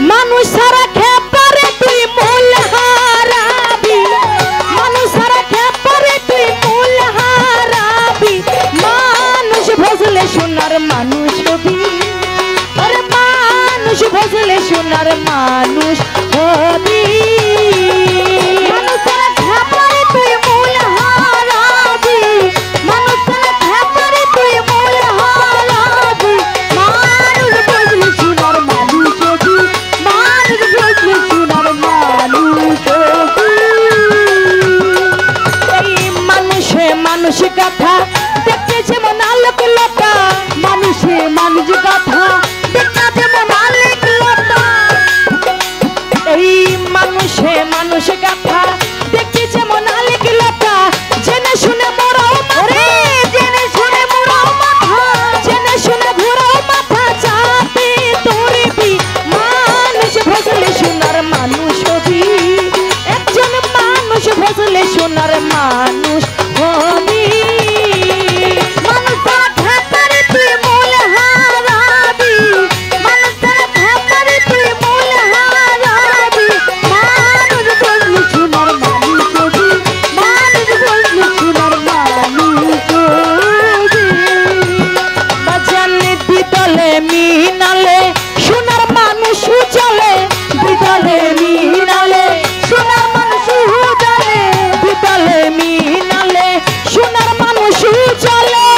মানুষ সারা খেপারে তুই মূল হারাবি, মানুষ সারা খেপারে তুই মূল হারাবি, মানুষ ভজলে সোনার মানুষ হবি, আরে মানুষ ভজলে সোনার মানুষ হবি। মানুষ কথা দেখতে যেমন আলোক লতা, মানুষে মানুষ কথা দেখতে যেমন আলোক লতা, এই মানুষে মানুষ কথা দেখতে যেমন আলোক লতা, জেনে শুনে মোরাও মাথা, জেনে শুনে মোরাও মাথা, জেনে শুনে ঘোরাও মাথা, চাপে তোরবি মানুষ ভজলে সোনার মানুষ হবি, একজন মানুষ ভজলে সোনার মানুষ হবি। মিনালে সোনার মানুষ চলে, বিদলে মিনালে সোনার মানুষ চলে, বিদলে মিনালে সোনার মানুষ চলে,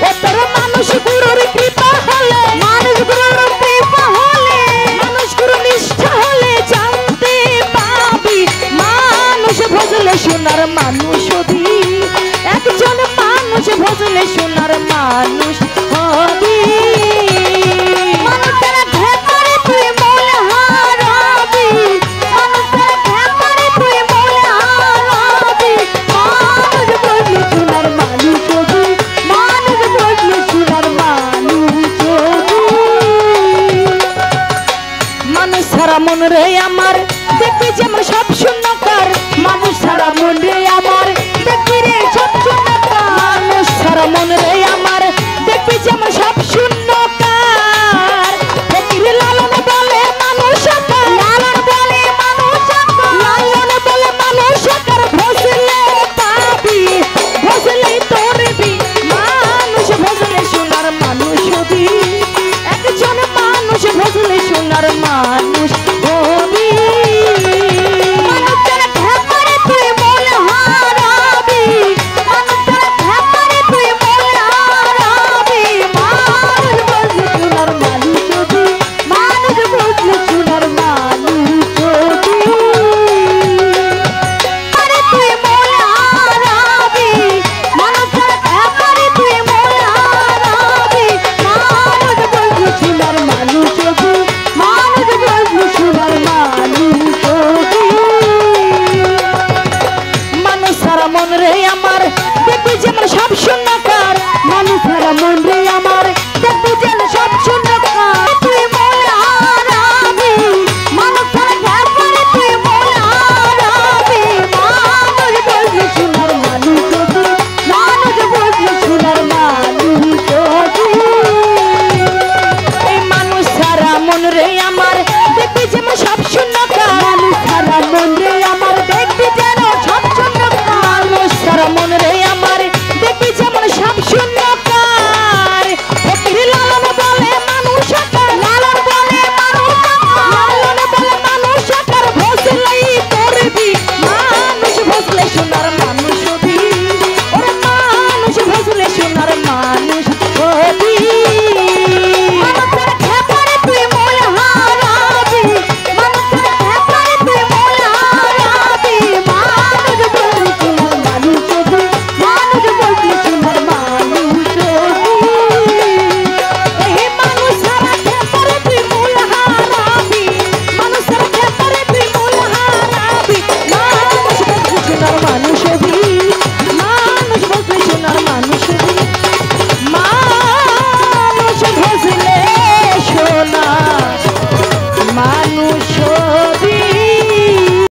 ও তোর মানুষ গুরুর কৃপা হলে, মানুষ গুরুর কৃপা হলে, মানুষ গুরু নিষ্ঠা হলে জানতে পাবি মানুষ ভজলে সোনার মানুষ হবি, একজন মানুষ ভজলে সোনার মানুষ হবি। মন রে আমার দেখবি যেমন সব শূন্যকার, মানুষ সারা মন রে আমার দেখবি রে সব শূন্যকার, মানুষ সারা মন রে আমার দেখবি যেমন সব শূন্যকার, ফকির লালন বলে মানুষ আকার, লালন বলে মানুষ আকার, লালন বলে মানুষ আকার, ভজলে পাবি ভজলে তোরবি মানুষ ভজলে সোনার মানুষ হবি, একজন মানুষ ভজলে সোনার মানুষ হবি। মানুষ